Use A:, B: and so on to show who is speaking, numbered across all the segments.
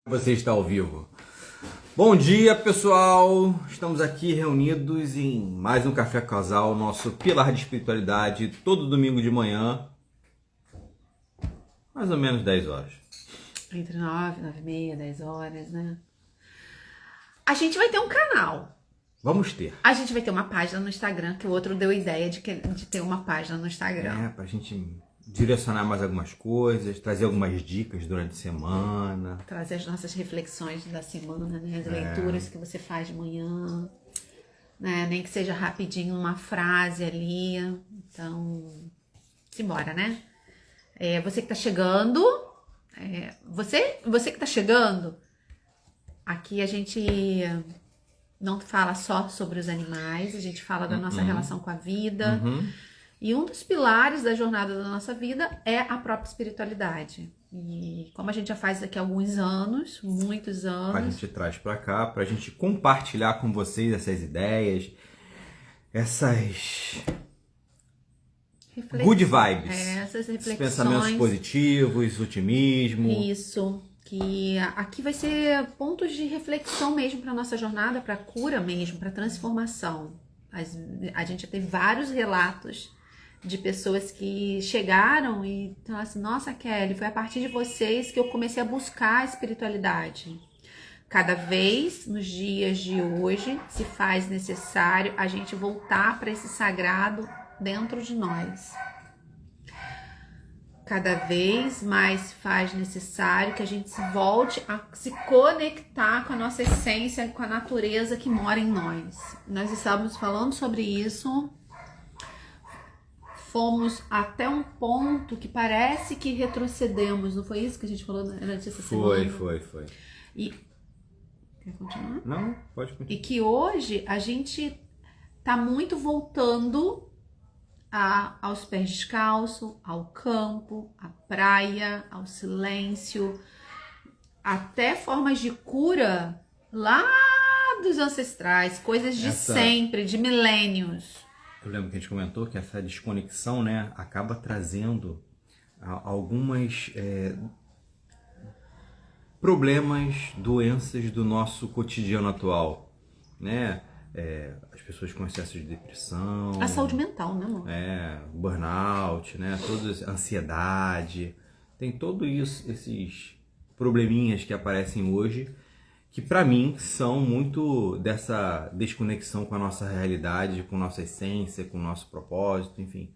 A: Você está ao vivo. Bom dia, pessoal! Estamos aqui reunidos em mais um Café Casal, nosso pilar de espiritualidade, todo domingo de manhã, mais ou menos 10 horas.
B: Entre 9, 9 e meia, 10 horas, né? A gente vai ter um canal.
A: Vamos ter.
B: A gente vai ter uma página no Instagram, que o outro deu ideia de ter uma página no Instagram.
A: Pra gente direcionar mais algumas coisas, trazer algumas dicas durante a semana.
B: Trazer as nossas reflexões da semana, né? As leituras que você faz de manhã, né? Nem que seja rapidinho, uma frase ali. Então, simbora, né? Você que tá chegando, você que tá chegando, aqui a gente não fala só sobre os animais, a gente fala da nossa relação com a vida. E um dos pilares da jornada da nossa vida é a própria espiritualidade. E como a gente já faz daqui a alguns anos, muitos anos...
A: A gente traz pra cá, pra gente compartilhar com vocês essas ideias, essas good vibes,
B: essas reflexões,
A: pensamentos positivos, otimismo.
B: Isso, que aqui vai ser pontos de reflexão mesmo para nossa jornada, para cura mesmo, para transformação. A gente já teve vários relatos de pessoas que chegaram e falaram assim: nossa, Kelly, foi a partir de vocês que eu comecei a buscar a espiritualidade. Cada vez, nos dias de hoje, se faz necessário a gente voltar para esse sagrado dentro de nós. Cada vez mais se faz necessário que a gente volte a se conectar com a nossa essência, com a natureza que mora em nós. Nós estávamos falando sobre isso, fomos até um ponto que parece que retrocedemos, não foi isso que a gente falou durante essa semana?
A: Foi.
B: E... Quer continuar?
A: Não, pode continuar.
B: E que hoje a gente tá muito voltando aos pés descalço, ao campo, à praia, ao silêncio, até formas de cura lá dos ancestrais, coisas de sempre, de milênios.
A: Eu lembro que a gente comentou que essa desconexão, né, acaba trazendo algumas problemas, doenças do nosso cotidiano atual, né? As pessoas com excesso de depressão,
B: a saúde mental, né, amor?
A: Burnout, né? Toda ansiedade, tem todos esses probleminhas que aparecem hoje, que para mim são muito dessa desconexão com a nossa realidade, com nossa essência, com o nosso propósito, enfim.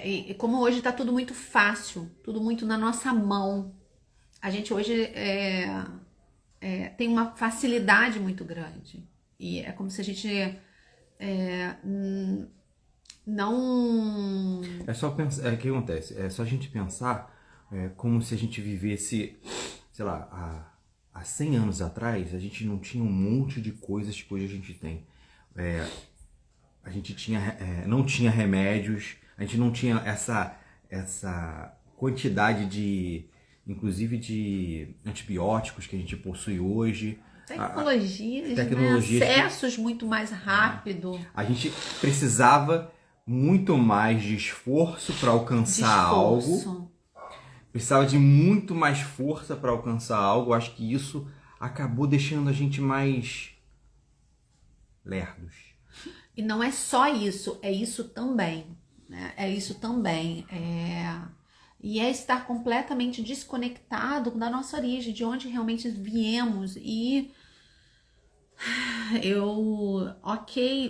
B: E como hoje tá tudo muito fácil, tudo muito na nossa mão, a gente hoje tem uma facilidade muito grande. E é como se a gente não...
A: É só pensar, o que acontece? É só a gente pensar como se a gente vivesse, sei lá, há 100 anos atrás, a gente não tinha um monte de coisas que hoje a gente tem. A gente não tinha remédios, a gente não tinha essa quantidade inclusive de antibióticos que a gente possui hoje.
B: Tecnologias, né? Acessos muito mais rápido.
A: A gente precisava muito mais de esforço para alcançar algo. Precisava de muito mais força para alcançar algo. Acho que isso acabou deixando a gente mais lerdos.
B: E não é só isso, é isso também, né? É isso também. E é estar completamente desconectado da nossa origem, de onde realmente viemos. E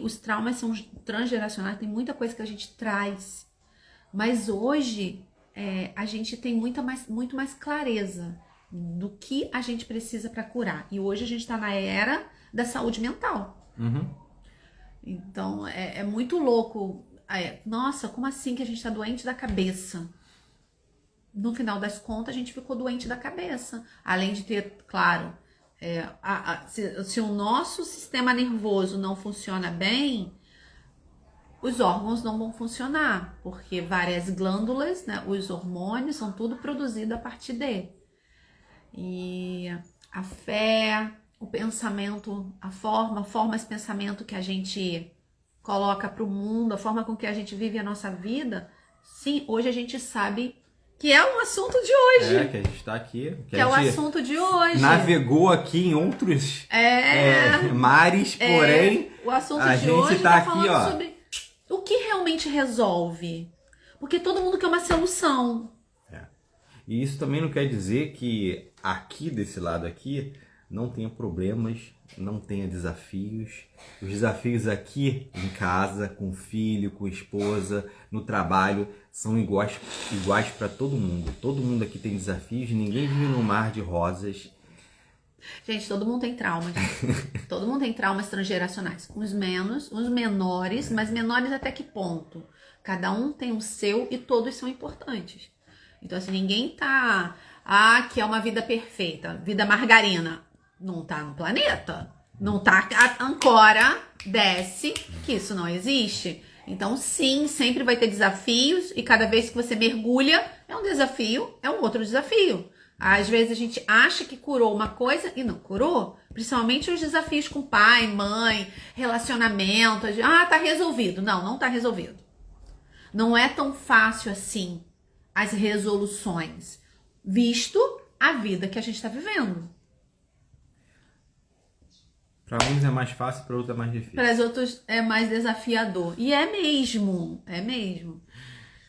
B: os traumas são transgeracionais, tem muita coisa que a gente traz. Mas hoje a gente tem muito mais clareza do que a gente precisa para curar. E hoje a gente está na era da saúde mental. Então é muito louco. Nossa, como assim que a gente está doente da cabeça? No final das contas, a gente ficou doente da cabeça. Além de ter, claro, se o nosso sistema nervoso não funciona bem, os órgãos não vão funcionar, porque várias glândulas, né, os hormônios, são tudo produzido a partir dele. E a fé, o pensamento, a forma de pensamento que a gente coloca para o mundo, a forma com que a gente vive a nossa vida, sim, hoje a gente sabe Que é o assunto de hoje.
A: Que a gente tá aqui.
B: Que é o assunto de hoje.
A: Navegou aqui em outros mares, porém.
B: O assunto
A: a
B: de
A: gente
B: hoje
A: tá
B: falando
A: aqui, ó.
B: sobre o que realmente resolve. Porque todo mundo quer uma solução.
A: E isso também não quer dizer que aqui, desse lado aqui, não tenha problemas, não tenha desafios. Os desafios aqui em casa, com o filho, com a esposa, no trabalho, são iguais para todo mundo. Todo mundo aqui tem desafios, ninguém vive num mar de rosas.
B: Gente, todo mundo tem traumas. Todo mundo tem traumas transgeracionais. Uns menos, uns menores, mas menores até que ponto? Cada um tem o seu e todos são importantes. Então, assim, ninguém tá... que é uma vida perfeita. Vida margarina. Não tá no planeta. Não tá... Ancora, desce, que isso não existe. Então, sim, sempre vai ter desafios. E cada vez que você mergulha, é um desafio, é um outro desafio. Às vezes a gente acha que curou uma coisa e não curou. Principalmente os desafios com pai, mãe, relacionamento. Tá resolvido. Não, não tá resolvido. Não é tão fácil assim as resoluções, visto a vida que a gente está vivendo.
A: Para uns é mais fácil, para outros é mais difícil.
B: Para os outros é mais desafiador. E é mesmo,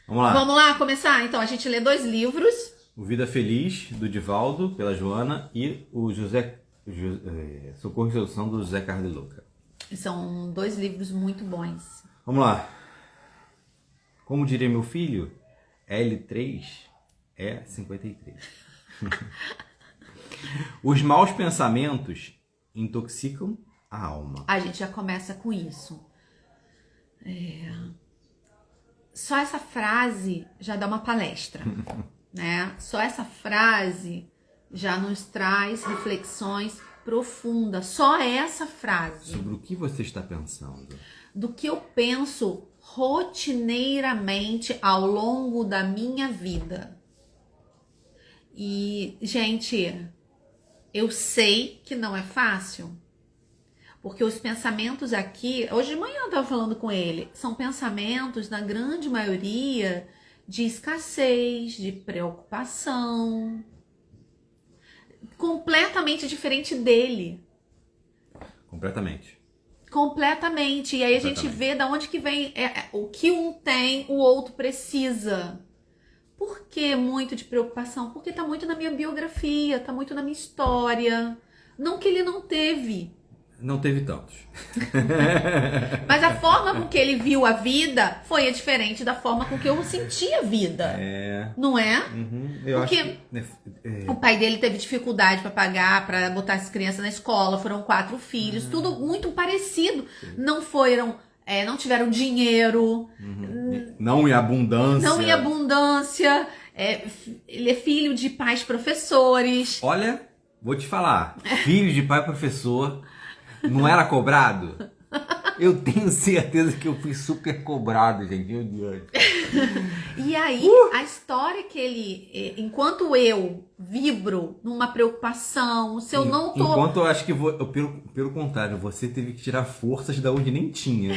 A: Vamos lá.
B: Vamos lá começar? Então, a gente lê 2 livros.
A: O Vida Feliz, do Divaldo, pela Joana, e o Socorro e Solução, do José Carlos de Luca.
B: São 2 livros muito bons.
A: Vamos lá. Como diria meu filho, L3 é 53. Os maus pensamentos intoxicam a alma.
B: A gente já começa com isso. Só essa frase já dá uma palestra, né? Só essa frase já nos traz reflexões profundas. Só essa frase.
A: Sobre o que você está pensando?
B: Do que eu penso rotineiramente ao longo da minha vida. E, gente, eu sei que não é fácil, porque os pensamentos aqui, hoje de manhã eu estava falando com ele, são pensamentos, na grande maioria, de escassez, de preocupação, completamente diferente dele.
A: Completamente.
B: E aí a gente vê da onde que vem o que um tem, o outro precisa. Por que muito de preocupação? Porque tá muito na minha biografia, tá muito na minha história. Não que ele não teve.
A: Não teve tantos.
B: Mas a forma com que ele viu a vida foi diferente da forma com que eu senti a vida. Não é? Porque o pai dele teve dificuldade para pagar, para botar as crianças na escola, foram 4 filhos, tudo muito parecido. Não tiveram dinheiro.
A: Não em abundância.
B: Ele é filho de pais professores.
A: Olha, vou te falar, filho de pai professor, não era cobrado? Eu tenho certeza que eu fui super cobrado, gente. Meu Deus.
B: E aí, a história que ele... Enquanto eu vibro numa preocupação, se eu não tô...
A: Enquanto eu acho que, pelo contrário, você teve que tirar forças da onde nem tinha.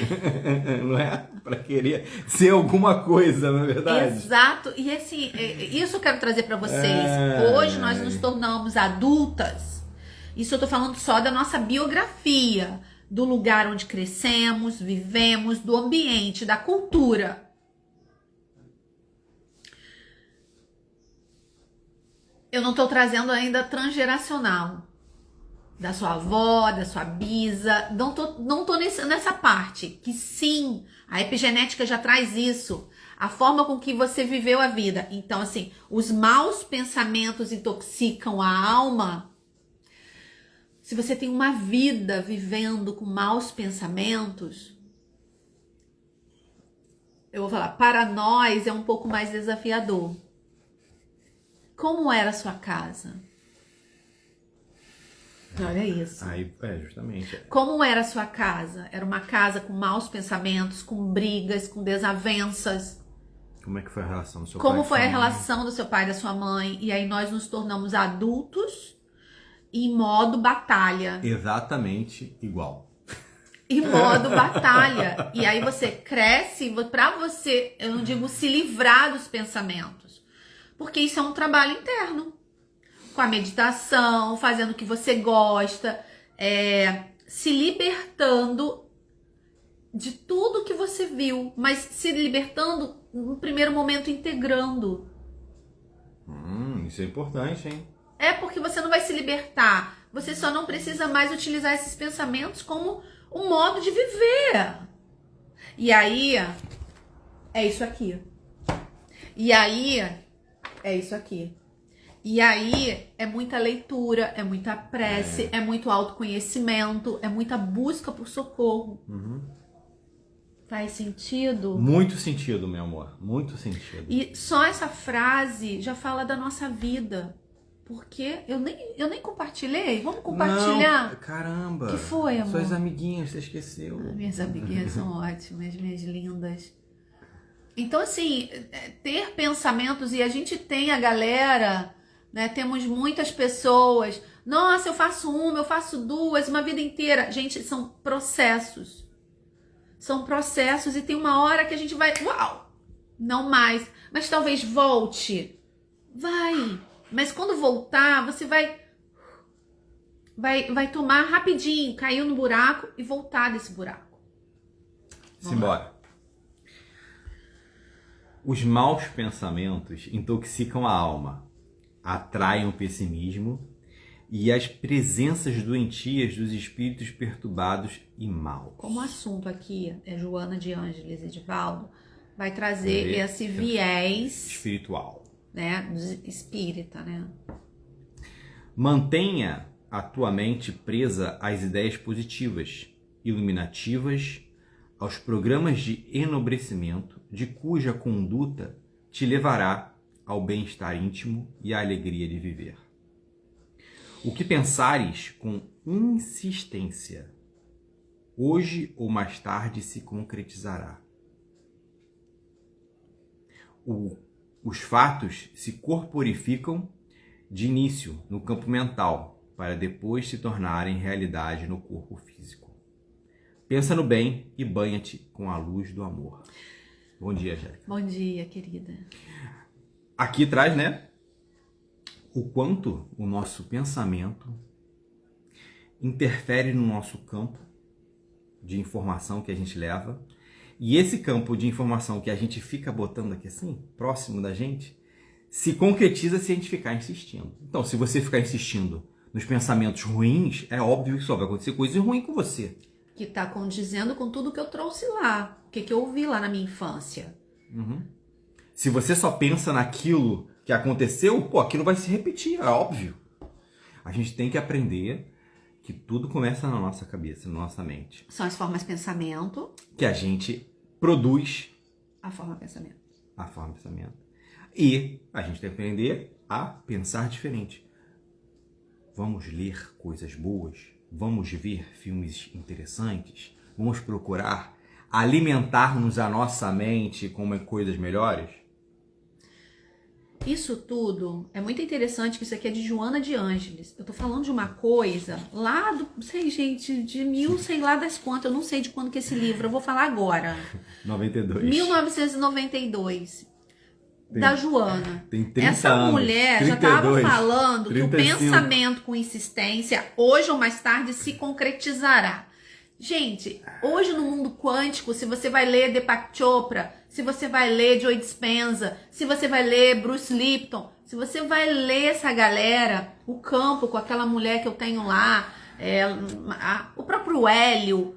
A: Não é? Pra querer ser alguma coisa, não é verdade?
B: Exato. E assim, isso eu quero trazer pra vocês. Hoje nós nos tornamos adultas. Isso eu tô falando só da nossa biografia. Do lugar onde crescemos, vivemos, do ambiente, da cultura. Eu não estou trazendo ainda transgeracional. Da sua avó, da sua bisa. Não tô nessa parte. Que sim, a epigenética já traz isso. A forma com que você viveu a vida. Então, assim, os maus pensamentos intoxicam a alma. Se você tem uma vida vivendo com maus pensamentos, eu vou falar, para nós é um pouco mais desafiador. Como era a sua casa? Olha isso.
A: Aí, justamente.
B: Como era a sua casa? Era uma casa com maus pensamentos, com brigas, com desavenças.
A: Como é que foi a relação do seu pai?
B: Como foi a relação do seu pai e da sua mãe? E aí nós nos tornamos adultos em modo batalha.
A: Exatamente igual.
B: Em modo batalha. E aí você cresce pra você, eu não digo se livrar dos pensamentos. Porque isso é um trabalho interno. Com a meditação, fazendo o que você gosta, se libertando de tudo que você viu, mas se libertando no primeiro momento integrando.
A: Isso é importante, hein?
B: É porque você não vai se libertar. Você só não precisa mais utilizar esses pensamentos como um modo de viver. E aí, é isso aqui. E aí, é isso aqui. E aí, é muita leitura, é muita prece, é muito autoconhecimento, é muita busca por socorro. Faz sentido?
A: Muito sentido, meu amor. Muito sentido.
B: E só essa frase já fala da nossa vida. Porque eu nem compartilhei. Vamos compartilhar?
A: Não, caramba.
B: Que foi, amor?
A: Suas amiguinhas, você esqueceu.
B: Minhas amiguinhas são ótimas, minhas lindas. Então, assim, ter pensamentos, e a gente tem a galera, né? Temos muitas pessoas. Nossa, eu faço uma, eu faço duas, uma vida inteira. Gente, são processos. São processos e tem uma hora que a gente vai, uau, não mais. Mas talvez volte. Vai. Mas quando voltar, você vai tomar rapidinho, cair no buraco e voltar desse buraco.
A: Simbora. Os maus pensamentos intoxicam a alma, atraem o pessimismo e as presenças doentias dos espíritos perturbados e maus.
B: Como o assunto aqui é Joana de Ângeles Edivaldo, vai trazer esse viés
A: espiritual,
B: né, espírita, né?
A: Mantenha a tua mente presa às ideias positivas, iluminativas, aos programas de enobrecimento, de cuja conduta te levará ao bem-estar íntimo e à alegria de viver. O que pensares com insistência, hoje ou mais tarde se concretizará. Os fatos se corporificam de início no campo mental, para depois se tornarem realidade no corpo físico. Pensa no bem e banha-te com a luz do amor. Bom dia, Jéssica.
B: Bom dia, querida.
A: Aqui traz, né, o quanto o nosso pensamento interfere no nosso campo de informação que a gente leva. E esse campo de informação que a gente fica botando aqui assim, próximo da gente, se concretiza se a gente ficar insistindo. Então, se você ficar insistindo nos pensamentos ruins, é óbvio que só vai acontecer coisa ruim com você.
B: Que tá condizendo com tudo que eu trouxe lá. O que eu ouvi lá na minha infância.
A: Se você só pensa naquilo que aconteceu, aquilo vai se repetir, é óbvio. A gente tem que aprender que tudo começa na nossa cabeça, na nossa mente.
B: São as formas de pensamento.
A: Que a gente produz
B: a forma de pensamento.
A: A forma de pensamento. E a gente tem que aprender a pensar diferente. Vamos ler coisas boas, vamos ver filmes interessantes, vamos procurar alimentar-nos a nossa mente com coisas melhores.
B: Isso tudo é muito interessante, que isso aqui é de Joana de Ângeles. Eu tô falando de uma coisa lá do, sei gente, de sei lá das quantas, eu não sei de quando que é esse livro, eu vou falar agora.
A: 92.
B: 1992. Da Joana.
A: Tem 30
B: Essa
A: anos,
B: mulher
A: 32,
B: já estava falando
A: 35.
B: que o pensamento com insistência, hoje ou mais tarde, se concretizará. Gente, hoje no mundo quântico, se você vai ler Deepak Chopra, se você vai ler Joe Dispenza, se você vai ler Bruce Lipton, se você vai ler essa galera, o campo com aquela mulher que eu tenho lá, o próprio Hélio,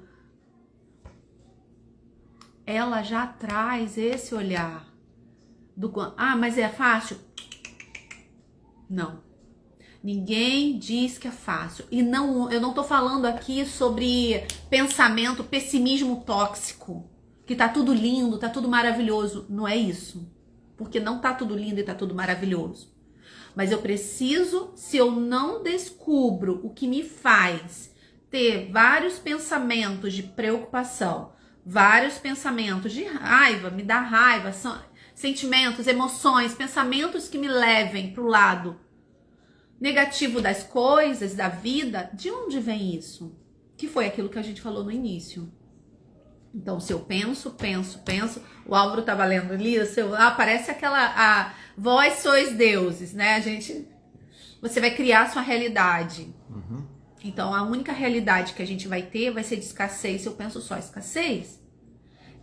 B: ela já traz esse olhar do mas é fácil? Não. Ninguém diz que é fácil. E não, eu não tô falando aqui sobre pensamento, pessimismo tóxico. Que tá tudo lindo, tá tudo maravilhoso. Não é isso. Porque não tá tudo lindo e tá tudo maravilhoso. Mas eu preciso, se eu não descubro o que me faz ter vários pensamentos de preocupação, vários pensamentos de raiva, me dá raiva, sentimentos, emoções, pensamentos que me levem pro lado negativo das coisas, da vida, de onde vem isso? Que foi aquilo que a gente falou no início. Então, se eu penso, o Álvaro tava lendo ali, parece aquela, vós sois deuses, né? Você vai criar a sua realidade. Então, a única realidade que a gente vai ter vai ser de escassez, se eu penso só escassez.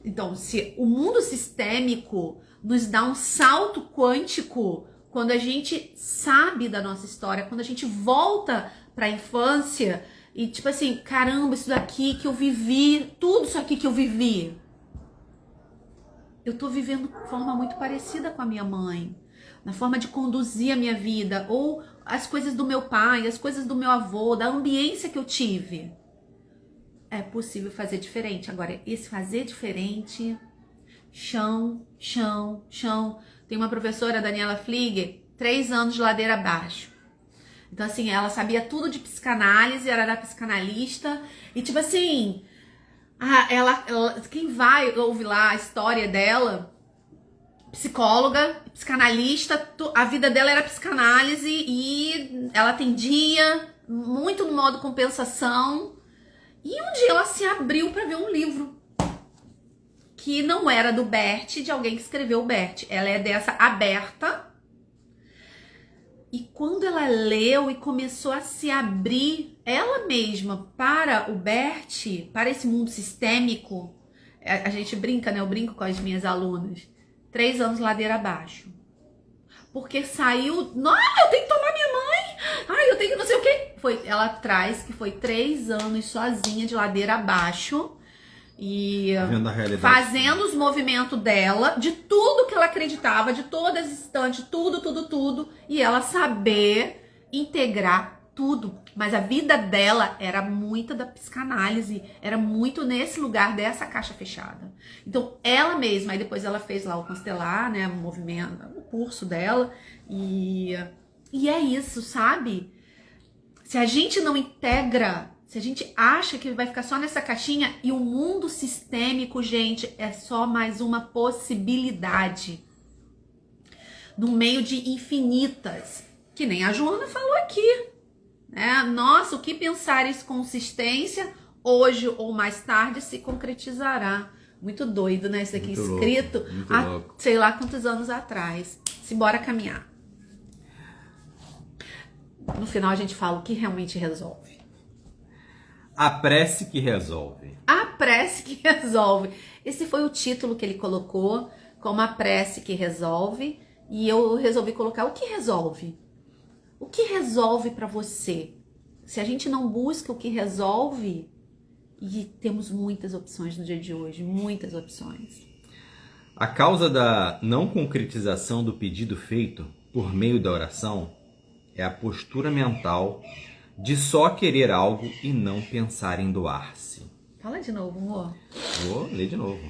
B: Então, se o mundo sistêmico nos dá um salto quântico, quando a gente sabe da nossa história, quando a gente volta para a infância e tipo assim, caramba, isso daqui que eu vivi, tudo isso aqui que eu vivi, eu tô vivendo de forma muito parecida com a minha mãe, na forma de conduzir a minha vida, ou as coisas do meu pai, as coisas do meu avô, da ambiência que eu tive. É possível fazer diferente. Agora, esse fazer diferente, chão. Tem uma professora, Daniela Flieger, 3 anos de ladeira abaixo. Então, assim, ela sabia tudo de psicanálise, ela era psicanalista. E, tipo assim, quem vai ouvir lá a história dela, psicóloga, psicanalista, a vida dela era psicanálise e ela atendia muito no modo compensação. E um dia ela se abriu para ver um livro que não era do Bert, de alguém que escreveu o Bert. Ela é dessa aberta. E quando ela leu e começou a se abrir ela mesma para o Bert, para esse mundo sistêmico, a gente brinca, né? Eu brinco com as minhas alunas. 3 anos ladeira abaixo. Porque saiu... Não, eu tenho que tomar minha mãe. Ai, eu tenho que não sei o quê. Ela traz que foi 3 anos sozinha de ladeira abaixo. E fazendo os movimentos dela, de tudo que ela acreditava, de todas as instantes, tudo. E ela saber integrar tudo. Mas a vida dela era muito da psicanálise, era muito nesse lugar dessa caixa fechada. Então, ela mesma, aí depois ela fez lá o Constelar, né, o movimento, o curso dela, e é isso, sabe? Se a gente não integra, se a gente acha que vai ficar só nessa caixinha, e o mundo sistêmico, gente, é só mais uma possibilidade no meio de infinitas, que nem a Joana falou aqui. Nossa, o que pensares consistência, hoje ou mais tarde se concretizará. Muito doido, né? Isso aqui muito escrito louco, há sei lá quantos anos atrás. Simbora caminhar. No final a gente fala o que realmente resolve.
A: A prece que resolve.
B: A prece que resolve. Esse foi o título que ele colocou, como a prece que resolve. E eu resolvi colocar o que resolve. O que resolve para você? Se a gente não busca o que resolve, e temos muitas opções no dia de hoje, muitas opções.
A: A causa da não concretização do pedido feito por meio da oração é a postura mental de só querer algo e não pensar em doar-se.
B: Fala de novo, amor.
A: Vou ler de novo.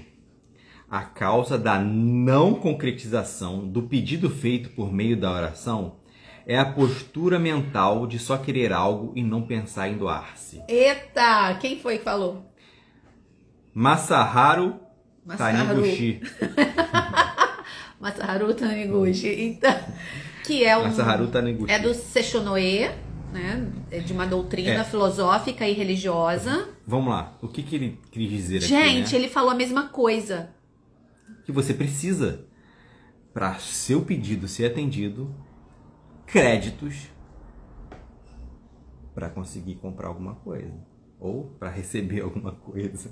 A: A causa da não concretização do pedido feito por meio da oração é a postura mental de só querer algo e não pensar em doar-se.
B: Eita! Quem foi que falou?
A: Masaharu Taniguchi.
B: Masaharu Taniguchi. Então, que é
A: Masaharu Taniguchi.
B: É do Seishonoe, né? É de uma doutrina filosófica e religiosa.
A: Vamos lá. O que ele quis dizer aqui,
B: Gente,
A: né?
B: ele falou a mesma coisa.
A: Que você precisa, para seu pedido ser atendido, créditos para conseguir comprar alguma coisa ou para receber alguma coisa.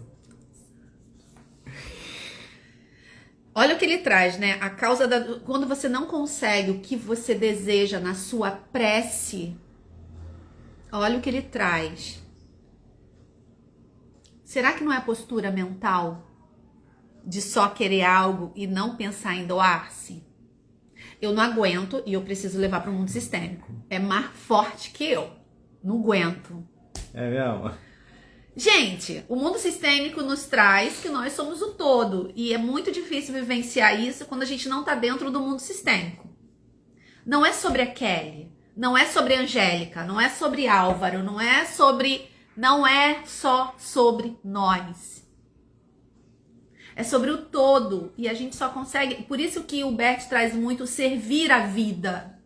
B: Olha o que ele traz, né? A causa quando você não consegue o que você deseja na sua prece, olha o que ele traz. Será que não é a postura mental de só querer algo e não pensar em doar-se? Eu não aguento e eu preciso levar para o mundo sistêmico. É mais forte que eu. Não aguento.
A: É mesmo?
B: Gente, o mundo sistêmico nos traz que nós somos o todo. E é muito difícil vivenciar isso quando a gente não está dentro do mundo sistêmico. Não é sobre a Kelly. Não é sobre a Angélica. Não é sobre Álvaro. Não é só sobre nós. É sobre o todo. E a gente só consegue... Por isso que o Bert traz muito servir a vida.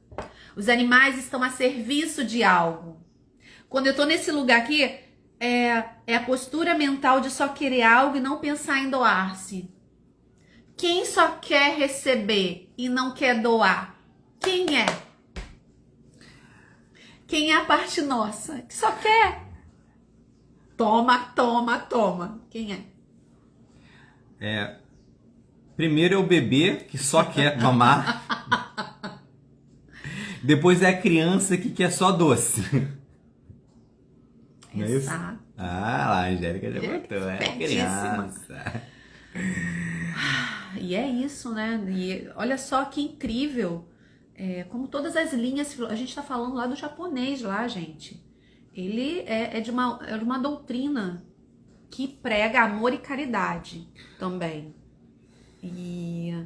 B: Os animais estão a serviço de algo. Quando eu tô nesse lugar aqui, É a postura mental de só querer algo e não pensar em doar-se. Quem só quer receber e não quer doar? Quem é? Quem é a parte nossa? Que só quer. Toma, toma, toma. Quem é?
A: Primeiro é o bebê que só quer mamar. Depois é a criança que quer só doce. Não é isso?
B: Exato.
A: Ah, lá, a Angélica já botou. É
B: Espertíssima.
A: criança.
B: E é isso, né? E olha só que incrível. Como todas as linhas, a gente está falando lá do japonês lá, gente. Ele é de uma doutrina que prega amor e caridade também. E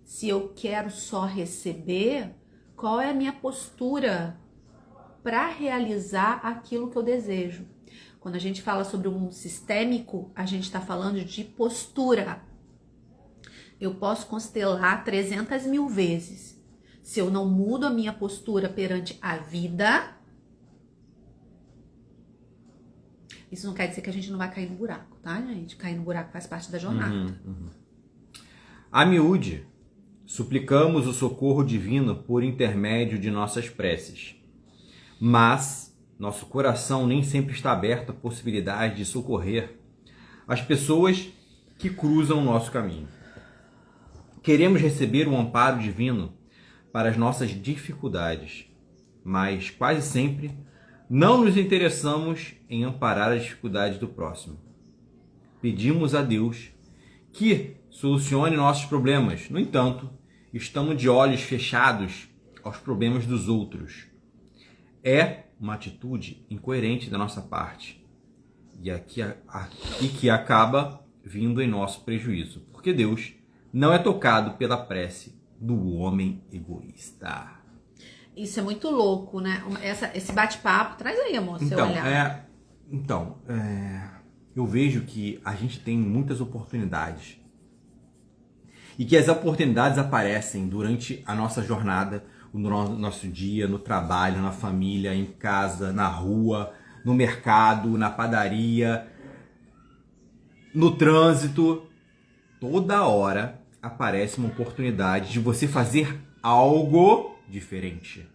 B: se eu quero só receber, qual é a minha postura para realizar aquilo que eu desejo? Quando a gente fala sobre o mundo sistêmico, a gente está falando de postura. Eu posso constelar 300 mil vezes. Se eu não mudo a minha postura perante a vida, isso não quer dizer que a gente não vai cair no buraco, tá, gente? Cair no buraco faz parte da jornada.
A: A miúde, suplicamos o socorro divino por intermédio de nossas preces. Mas nosso coração nem sempre está aberto à possibilidade de socorrer as pessoas que cruzam o nosso caminho. Queremos receber o amparo divino para as nossas dificuldades, mas quase sempre não nos interessamos em amparar as dificuldades do próximo. Pedimos a Deus que solucione nossos problemas. No entanto, estamos de olhos fechados aos problemas dos outros. É uma atitude incoerente da nossa parte e que acaba vindo em nosso prejuízo, porque Deus não é tocado pela prece do homem egoísta.
B: Isso é muito louco, né? Esse bate-papo, traz aí, amor, seu olhar.
A: Eu vejo que a gente tem muitas oportunidades e que as oportunidades aparecem durante a nossa jornada, no nosso dia, no trabalho, na família, em casa, na rua, no mercado, na padaria, no trânsito. Toda hora aparece uma oportunidade de você fazer algo diferente.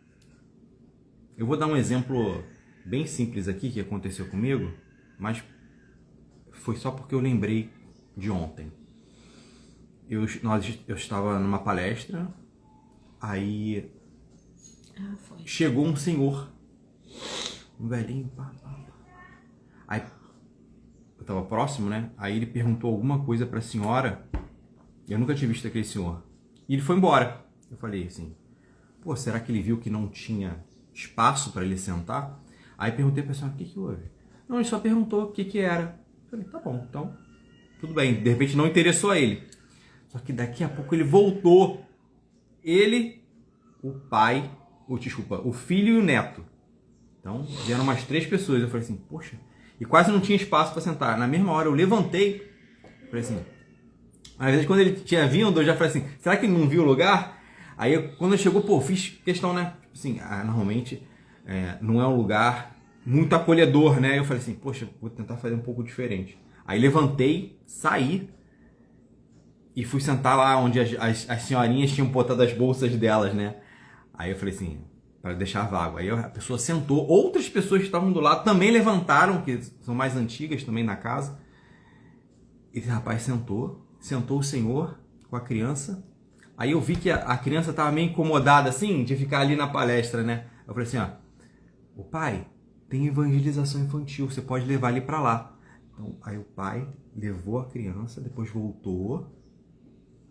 A: Eu vou dar um exemplo bem simples aqui que aconteceu comigo, mas foi só porque eu lembrei de ontem. Eu estava numa palestra, aí chegou um senhor, um velhinho, aí eu estava próximo, né? Aí ele perguntou alguma coisa para a senhora, eu nunca tinha visto aquele senhor, e ele foi embora. Eu falei assim, pô, será que ele viu que não tinha espaço para ele sentar? Aí perguntei para a senhora, o que houve? Não, ele só perguntou o que era. Eu falei, tá bom, então tudo bem, de repente não interessou a ele. Só que daqui a pouco ele voltou. Ele, o filho e o neto. Então, vieram umas 3 pessoas. Eu falei assim, poxa, e quase não tinha espaço para sentar. Na mesma hora eu levantei, falei assim, às vezes quando ele tinha vindo, eu já falei assim, será que ele não viu o lugar? Aí quando ele chegou, pô, fiz questão, né? Tipo assim, normalmente não é um lugar muito acolhedor, né? Eu falei assim, poxa, vou tentar fazer um pouco diferente. Aí levantei, saí, e fui sentar lá onde as senhorinhas tinham botado as bolsas delas, né? Aí eu falei assim, para deixar vago. Aí a pessoa sentou, outras pessoas que estavam do lado também levantaram, que são mais antigas também na casa. Esse rapaz sentou o senhor com a criança. Aí eu vi que a criança estava meio incomodada assim, de ficar ali na palestra, né? Eu falei assim, o pai tem evangelização infantil, você pode levar ele para lá. Então, aí o pai levou a criança, depois voltou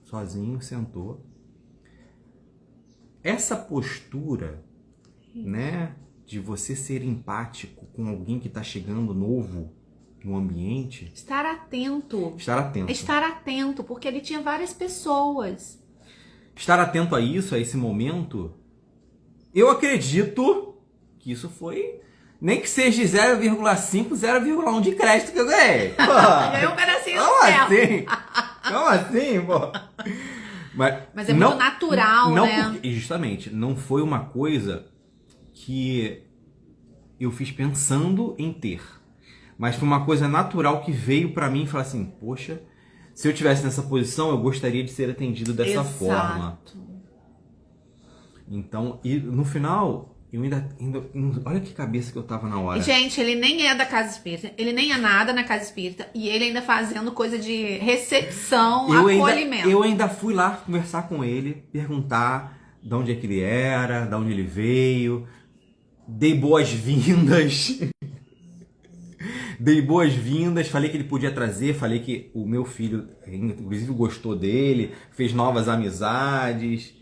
A: sozinho, sentou. Essa postura, né, de você ser empático com alguém que está chegando novo no ambiente.
B: Estar atento.
A: Estar atento,
B: porque ele tinha várias pessoas.
A: Estar atento a isso, a esse momento, eu acredito que isso foi, nem que seja de 0,5, 0,1 de crédito que eu ganhei.
B: Ganhou um pedacinho do céu.
A: Como assim, pô?
B: Mas é muito natural, né?
A: Porque, justamente, não foi uma coisa que eu fiz pensando em ter. Mas foi uma coisa natural que veio pra mim e falou assim, poxa, se eu tivesse nessa posição, eu gostaria de ser atendido dessa forma. Então, e no final, eu ainda... Olha que cabeça que eu tava na hora.
B: Gente, ele nem é da casa espírita, ele nem é nada na casa espírita, e ele ainda fazendo coisa de recepção, acolhimento.
A: Eu ainda fui lá conversar com ele, perguntar de onde é que ele era, de onde ele veio, dei boas-vindas. Dei boas-vindas, falei que ele podia trazer, falei que o meu filho, inclusive, gostou dele, fez novas amizades.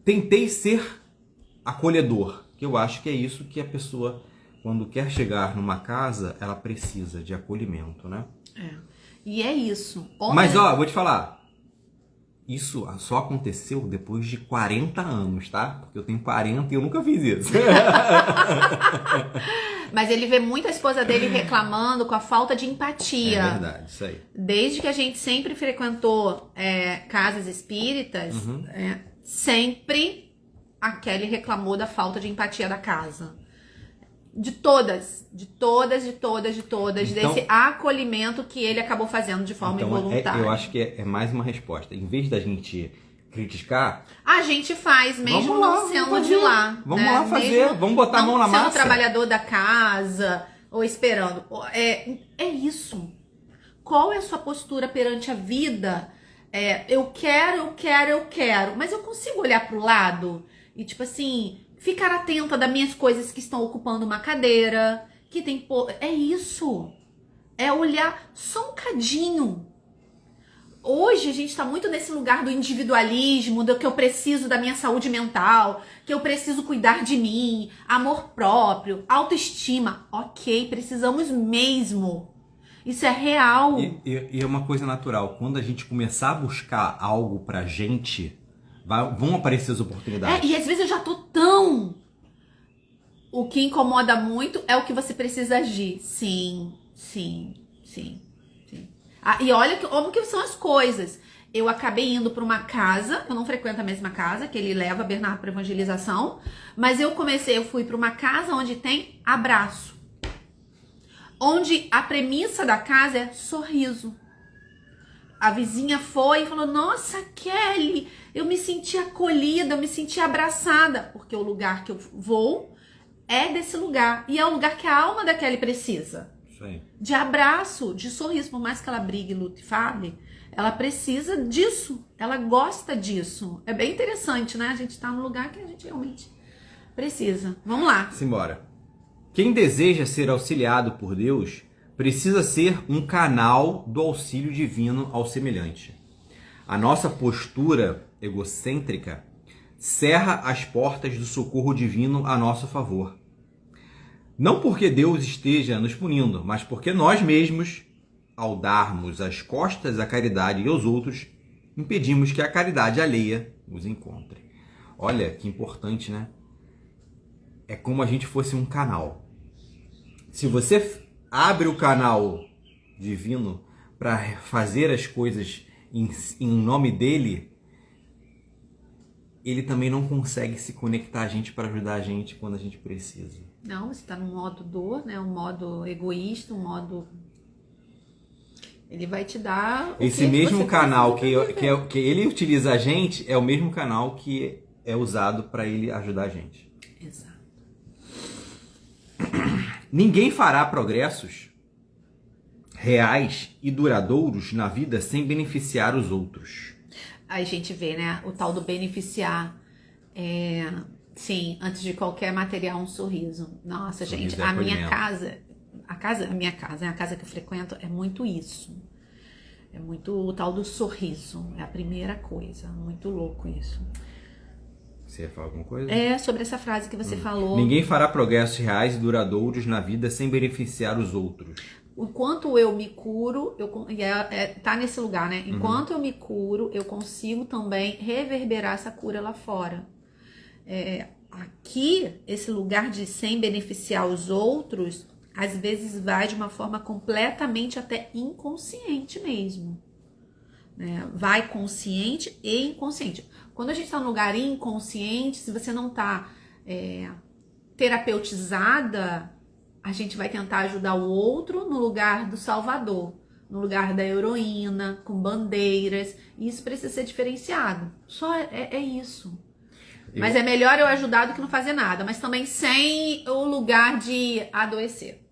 A: Tentei ser acolhedor, que eu acho que é isso que a pessoa, quando quer chegar numa casa, ela precisa de acolhimento, né?
B: E é isso.
A: Mas, ó, vou te falar, isso só aconteceu depois de 40 anos, tá? Porque eu tenho 40 e eu nunca fiz isso.
B: Mas ele vê muito a esposa dele reclamando com a falta de empatia.
A: É verdade, isso aí.
B: Desde que a gente sempre frequentou casas espíritas, sempre a Kelly reclamou da falta de empatia da casa. De todas,
A: Então,
B: desse acolhimento que ele acabou fazendo de forma involuntária.
A: Eu acho que é mais uma resposta. Em vez da gente criticar,
B: a gente faz, mesmo não sendo de lá.
A: Vamos lá fazer, vamos botar a mão na massa.
B: Sendo trabalhador da casa, ou esperando. É isso. Qual é a sua postura perante a vida? Eu quero, mas eu consigo olhar pro lado e, tipo assim, ficar atenta das minhas coisas que estão ocupando uma cadeira, que tem... É isso. É olhar só um cadinho. Hoje a gente está muito nesse lugar do individualismo, do que eu preciso da minha saúde mental, que eu preciso cuidar de mim, amor próprio, autoestima. Ok, precisamos mesmo. Isso é real.
A: E é uma coisa natural. Quando a gente começar a buscar algo pra gente, vão aparecer as oportunidades.
B: E às vezes eu já tô tão... O que incomoda muito é o que você precisa agir. Sim. E olha como que são as coisas. Eu acabei indo para uma casa, eu não frequento a mesma casa, que ele leva Bernardo para evangelização, mas eu fui para uma casa onde tem abraço. Onde a premissa da casa é sorriso. A vizinha foi e falou, nossa, Kelly, eu me senti acolhida, eu me senti abraçada, porque o lugar que eu vou é desse lugar, e é o lugar que a alma da Kelly precisa.
A: Sim.
B: De abraço, de sorriso, por mais que ela brigue, lute e fale, ela precisa disso, ela gosta disso. É bem interessante, né? A gente tá no lugar que a gente realmente precisa. Vamos lá.
A: Simbora. Quem deseja ser auxiliado por Deus precisa ser um canal do auxílio divino ao semelhante. A nossa postura egocêntrica cerra as portas do socorro divino a nosso favor. Não porque Deus esteja nos punindo, mas porque nós mesmos, ao darmos as costas à caridade e aos outros, impedimos que a caridade alheia os encontre. Olha que importante, né? É como a gente fosse um canal. Se você abre o canal divino para fazer as coisas em nome dele, ele também não consegue se conectar a gente para ajudar a gente quando a gente precisa.
B: Não, você está no modo dor, né? Um modo egoísta, um modo... Ele vai te dar...
A: Esse mesmo canal que ele utiliza a gente é o mesmo canal que é usado para ele ajudar a gente.
B: Exato.
A: Ninguém fará progressos reais e duradouros na vida sem beneficiar os outros.
B: Aí a gente vê, né? O tal do beneficiar. Sim, antes de qualquer material, um sorriso. Nossa,
A: Sorriso
B: gente,
A: é
B: a minha
A: acolhimento.
B: casa, a casa que eu frequento, é muito isso. É muito o tal do sorriso. É a primeira coisa. Muito louco isso.
A: Você ia falar alguma coisa?
B: É sobre essa frase que você falou.
A: Ninguém fará progressos reais e duradouros na vida sem beneficiar os outros.
B: Enquanto eu me curo, tá nesse lugar, né? Enquanto eu me curo, eu consigo também reverberar essa cura lá fora. Aqui, esse lugar de sem beneficiar os outros, às vezes vai de uma forma completamente até inconsciente mesmo. Né? Vai consciente e inconsciente. Quando a gente está num lugar inconsciente, se você não está terapeutizada, a gente vai tentar ajudar o outro no lugar do salvador, no lugar da heroína, com bandeiras. E isso precisa ser diferenciado. Só é isso. Mas é melhor eu ajudar do que não fazer nada, mas também sem o lugar de adoecer.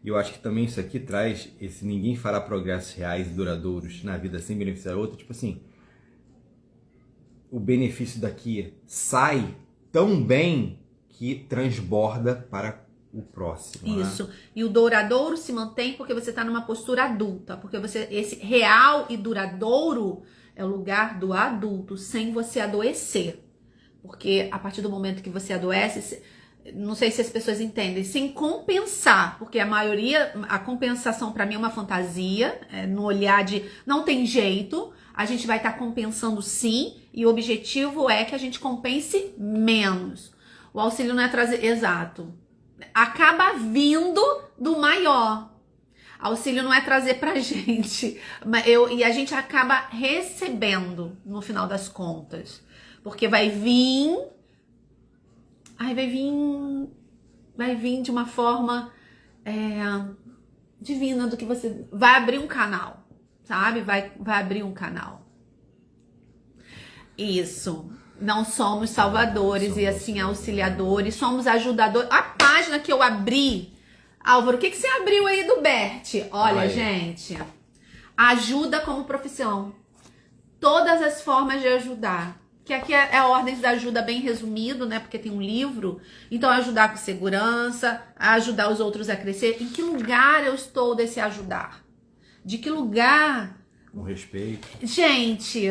A: E eu acho que também isso aqui traz esse ninguém fará progressos reais e duradouros na vida sem beneficiar outro. Tipo assim, o benefício daqui sai tão bem que transborda para o próximo.
B: Isso.
A: Né?
B: E o duradouro se mantém porque você está numa postura adulta. Porque esse real e duradouro é o lugar do adulto, sem você adoecer. Porque a partir do momento que você adoece, não sei se as pessoas entendem, sem compensar, porque a compensação para mim é uma fantasia, no olhar de não tem jeito, a gente vai estar compensando sim, e o objetivo é que a gente compense menos. O auxílio não é trazer, exato, acaba vindo do maior. Auxílio não é trazer pra gente, e a gente acaba recebendo no final das contas. Porque vai vir de uma forma divina do que você... Vai abrir um canal, sabe? Vai abrir um canal. Isso. Não somos salvadores e assim auxiliadores, somos ajudadores. A página que eu abri, Álvaro, o que você abriu aí do Bert? Olha, gente, ajuda como profissão. Todas as formas de ajudar. Que aqui é a ordem da ajuda bem resumido, né? Porque tem um livro. Então, ajudar com segurança, ajudar os outros a crescer. Em que lugar eu estou desse ajudar? De que lugar?
A: Com respeito.
B: Gente,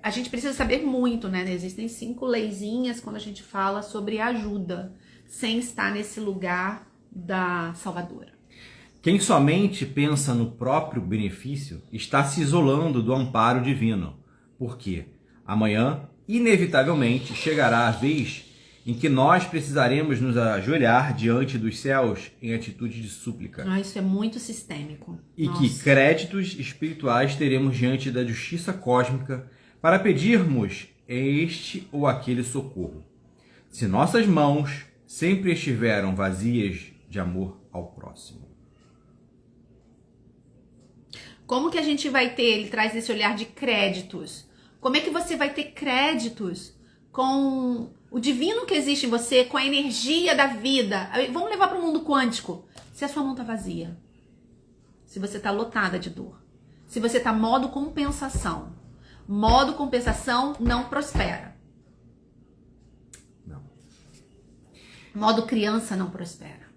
B: a gente precisa saber muito, né? Existem 5 leizinhas quando a gente fala sobre ajuda, sem estar nesse lugar da salvadora.
A: Quem somente pensa no próprio benefício está se isolando do amparo divino. Por quê? Amanhã, inevitavelmente, chegará a vez em que nós precisaremos nos ajoelhar diante dos céus em atitude de súplica.
B: Isso é muito sistêmico.
A: E que créditos espirituais teremos diante da justiça cósmica para pedirmos este ou aquele socorro. Se nossas mãos sempre estiveram vazias de amor ao próximo.
B: Como que a gente vai ter, ele traz esse olhar de créditos. Como é que você vai ter créditos com o divino que existe em você, com a energia da vida? Vamos levar para o mundo quântico. Se a sua mão tá vazia, se você tá lotada de dor, se você tá modo compensação não prospera.
A: Não.
B: Modo criança não prospera.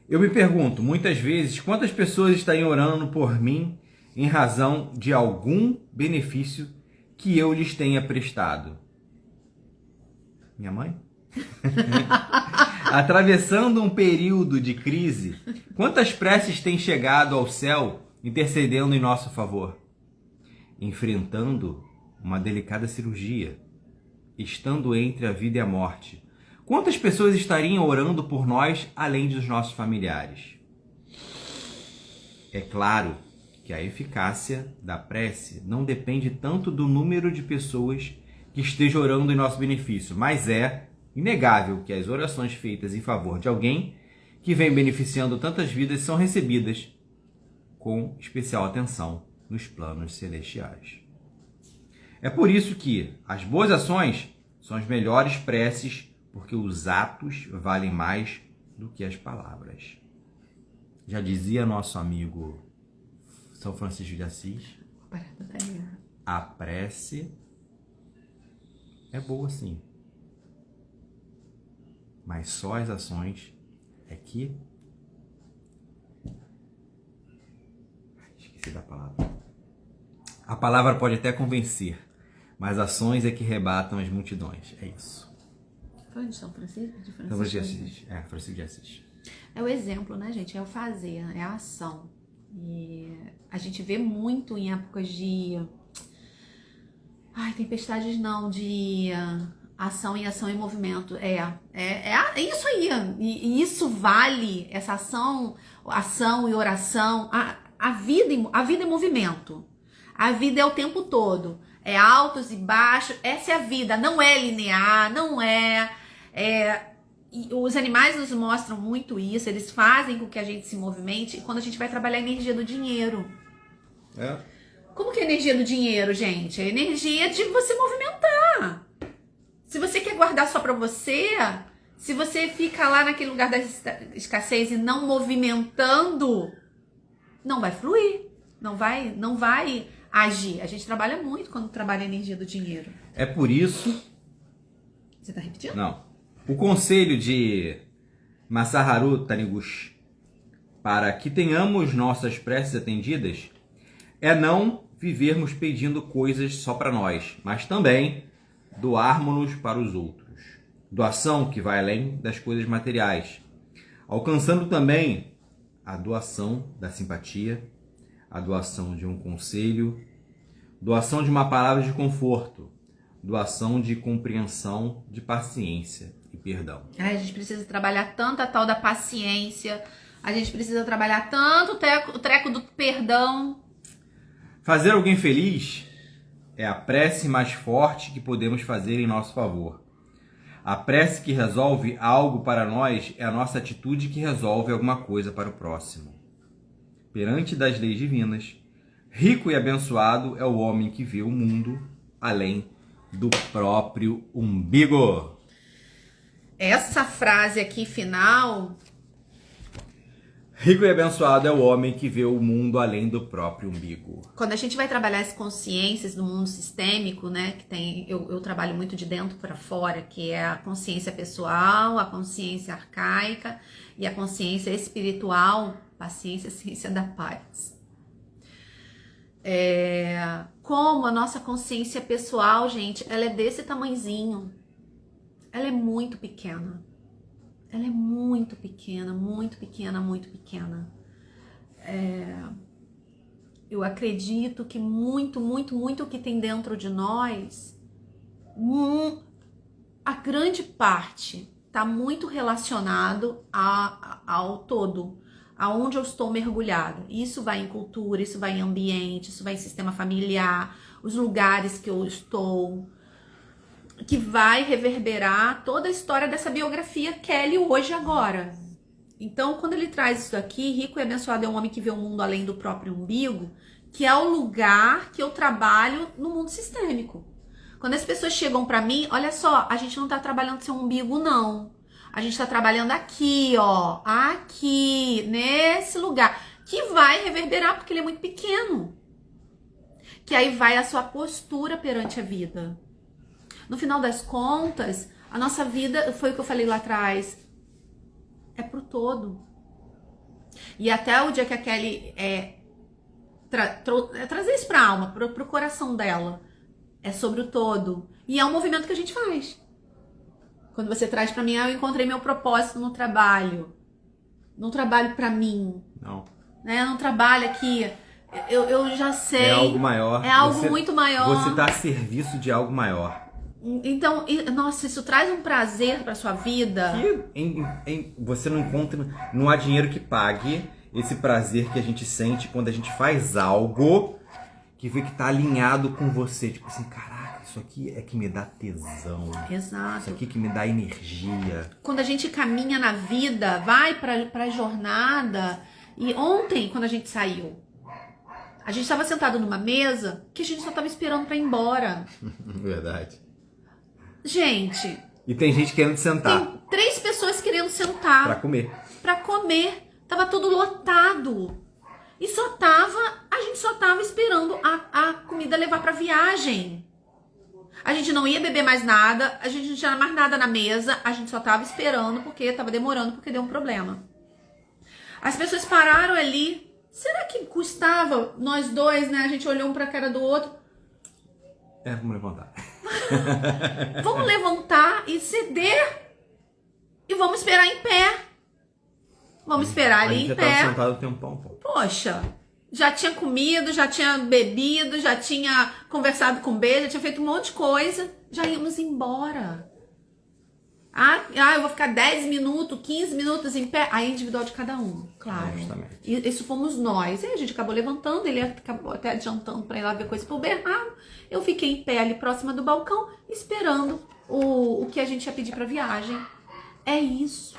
A: Eu me pergunto, muitas vezes, quantas pessoas estariam orando por mim em razão de algum benefício que eu lhes tenha prestado? Minha mãe? Atravessando um período de crise, quantas preces têm chegado ao céu intercedendo em nosso favor? Enfrentando uma delicada cirurgia, estando entre a vida e a morte, quantas pessoas estariam orando por nós além dos nossos familiares? É claro que a eficácia da prece não depende tanto do número de pessoas que estejam orando em nosso benefício, mas é inegável que as orações feitas em favor de alguém que vem beneficiando tantas vidas são recebidas com especial atenção nos planos celestiais. É por isso que as boas ações são as melhores preces, porque os atos valem mais do que as palavras. Já dizia nosso amigo São Francisco de Assis, a prece é boa sim, mas só as ações é que... Esqueci da palavra. A palavra pode até convencer, mas ações é que rebatam as multidões. É isso.
B: Foi de São Francisco? De
A: São Francisco de Assis. Francisco de Assis.
B: É o exemplo, né, gente? É o fazer, é a ação. E a gente vê muito em épocas de... tempestades não, de ação e movimento. É isso aí. E isso vale, essa ação e oração. A vida é movimento. A vida é o tempo todo. É altos e baixos. Essa é a vida. Não é linear, não é E os animais nos mostram muito isso, eles fazem com que a gente se movimente quando a gente vai trabalhar a energia do dinheiro. Como que é a energia do dinheiro, gente? É a energia de você movimentar. Se você quer guardar só pra você, se você fica lá naquele lugar da escassez e não movimentando, não vai fluir, não vai agir. A gente trabalha muito quando trabalha a energia do dinheiro.
A: É por isso...
B: Você tá repetindo?
A: Não. O conselho de Masaharu Taniguchi para que tenhamos nossas preces atendidas é não vivermos pedindo coisas só para nós, mas também doarmos-nos para os outros. Doação que vai além das coisas materiais, alcançando também a doação da simpatia, a doação de um conselho, doação de uma palavra de conforto, doação de compreensão, de paciência e perdão.
B: A gente precisa trabalhar tanto a tal da paciência, a gente precisa trabalhar tanto o treco do perdão.
A: Fazer alguém feliz é a prece mais forte que podemos fazer em nosso favor. A prece que resolve algo para nós é a nossa atitude que resolve alguma coisa para o próximo. Perante das leis divinas, rico e abençoado é o homem que vê o mundo além do próprio umbigo.
B: Essa frase aqui final...
A: Rico e abençoado é o homem que vê o mundo além do próprio umbigo.
B: Quando a gente vai trabalhar as consciências do mundo sistêmico, né, que tem, eu trabalho muito de dentro para fora, que é a consciência pessoal, a consciência arcaica e a consciência espiritual, paciência, ciência da paz. Como a nossa consciência pessoal, gente, ela é desse tamanhozinho. Ela é muito pequena. Ela é muito pequena, muito pequena, muito pequena. Eu acredito que muito o que tem dentro de nós, a grande parte está muito relacionado ao todo, aonde eu estou mergulhada. Isso vai em cultura, isso vai em ambiente, isso vai em sistema familiar, os lugares que eu estou, que vai reverberar toda a história dessa biografia Kelly hoje e agora. Então, quando ele traz isso aqui, rico e abençoado é um homem que vê o mundo além do próprio umbigo, que é o lugar que eu trabalho no mundo sistêmico. Quando as pessoas chegam pra mim, olha só, a gente não tá trabalhando seu umbigo, não. A gente tá trabalhando aqui, ó, aqui, nesse lugar, que vai reverberar porque ele é muito pequeno. Que aí vai a sua postura perante a vida. No final das contas, a nossa vida, foi o que eu falei lá atrás, é pro todo. E até o dia que a Kelly trazer isso pra alma, pro coração dela, é sobre o todo. E é um movimento que a gente faz. Quando você traz pra mim, eu encontrei meu propósito no trabalho. Não trabalho pra mim.
A: Não.
B: Né? Eu não trabalho aqui. Eu já sei.
A: É algo maior.
B: É algo muito maior.
A: Você está a serviço de algo maior.
B: Então, nossa, isso traz um prazer pra sua vida.
A: Que você não encontra, não há dinheiro que pague esse prazer que a gente sente quando a gente faz algo que vê que tá alinhado com você. Tipo assim, caraca, isso aqui é que me dá tesão.
B: Exato.
A: Isso aqui que me dá energia.
B: Quando a gente caminha na vida, vai pra jornada. E ontem, quando a gente saiu, a gente estava sentado numa mesa que a gente só tava esperando pra ir embora.
A: Verdade.
B: Gente...
A: E tem gente querendo sentar.
B: Tem 3 pessoas querendo sentar.
A: Pra comer.
B: Pra comer. Tava tudo lotado. E a gente só tava esperando a comida levar pra viagem. A gente não ia beber mais nada, a gente não tinha mais nada na mesa, a gente só tava esperando porque tava demorando, porque deu um problema. As pessoas pararam ali. Será que custava nós dois, né? A gente olhou um pra cara do outro.
A: Vamos levantar.
B: Vamos levantar e ceder. E vamos esperar em pé. Vamos esperar ali em pé.
A: A gente já tava sentado tem um tempão, pô.
B: Poxa, já tinha comido, já tinha bebido, já tinha conversado com o B, já tinha feito um monte de coisa. Já íamos embora. Eu vou ficar 10 minutos, 15 minutos em pé. Aí é individual de cada um, claro.
A: Justamente.
B: E isso fomos nós. E a gente acabou levantando, ele acabou até adiantando pra ir lá ver coisa pro Bernardo. Eu fiquei em pé ali próxima do balcão, esperando o que a gente ia pedir pra viagem. É isso,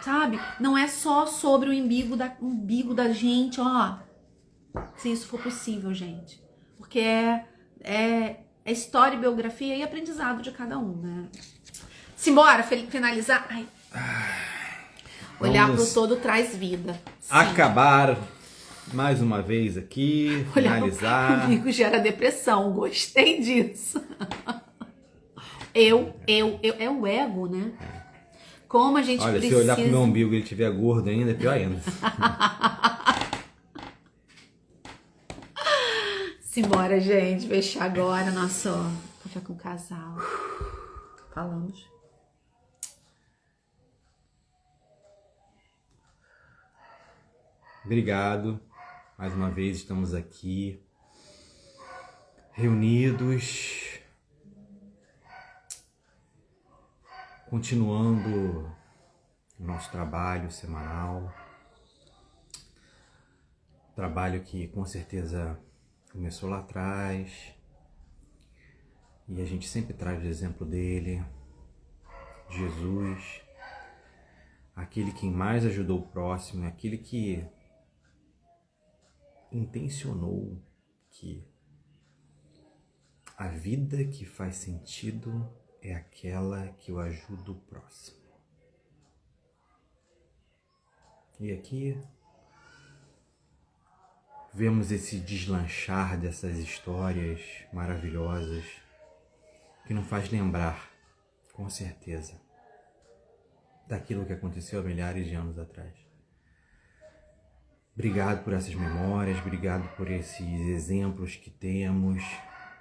B: sabe? Não é só sobre o umbigo da gente, ó. Se isso for possível, gente. Porque é história e biografia e aprendizado de cada um, né? Simbora, finalizar. Ai. Olhar pro todo traz vida. Sim.
A: Acabar mais uma vez aqui, finalizar.
B: Comigo gera depressão, gostei disso. É o ego, né? Como a gente
A: Olha,
B: precisa...
A: se olhar pro meu umbigo e ele estiver gordo ainda, é pior ainda.
B: Simbora, gente, fechar agora nosso café com casal. Falamos.
A: Obrigado. Mais uma vez estamos aqui, reunidos, continuando o nosso trabalho semanal. Trabalho que com certeza começou lá atrás e a gente sempre traz o exemplo dele, Jesus, aquele que mais ajudou o próximo, aquele que intencionou que a vida que faz sentido é aquela que eu ajudo o próximo. E aqui vemos esse deslanchar dessas histórias maravilhosas que nos faz lembrar, com certeza, daquilo que aconteceu há milhares de anos atrás. Obrigado por essas memórias, obrigado por esses exemplos que temos,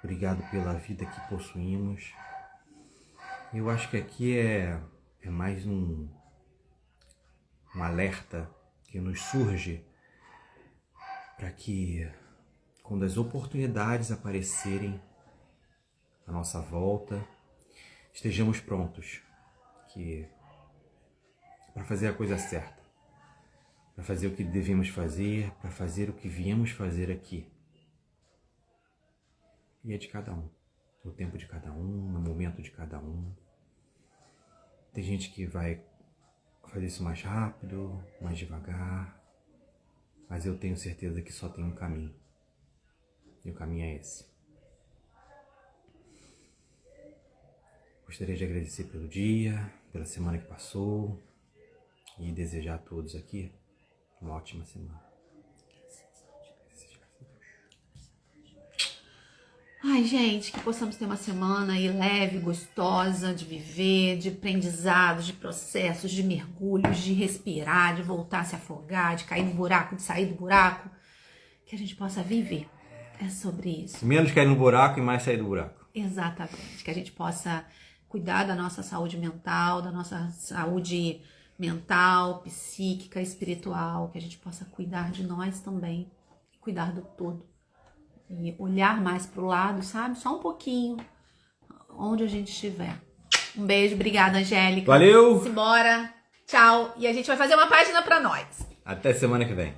A: obrigado pela vida que possuímos. Eu acho que aqui é mais um alerta que nos surge para que, quando as oportunidades aparecerem à nossa volta, estejamos prontos para fazer a coisa certa, para fazer o que devemos fazer, para fazer o que viemos fazer aqui. E é de cada um, no tempo de cada um, no momento de cada um. Tem gente que vai fazer isso mais rápido, mais devagar, mas eu tenho certeza que só tem um caminho. E o caminho é esse. Gostaria de agradecer pelo dia, pela semana que passou e desejar a todos aqui uma ótima semana.
B: Ai, gente, que possamos ter uma semana aí leve, gostosa de viver, de aprendizados, de processos, de mergulhos, de respirar, de voltar a se afogar, de cair no buraco, de sair do buraco. Que a gente possa viver. É sobre isso.
A: Menos cair no buraco e mais sair do buraco.
B: Exatamente. Que a gente possa cuidar da nossa saúde mental, psíquica, espiritual. Que a gente possa cuidar de nós também. Cuidar do todo. E olhar mais pro lado, sabe? Só um pouquinho. Onde a gente estiver. Um beijo. Obrigada, Angélica.
A: Valeu!
B: Simbora. Tchau. E a gente vai fazer uma página pra nós.
A: Até semana que vem.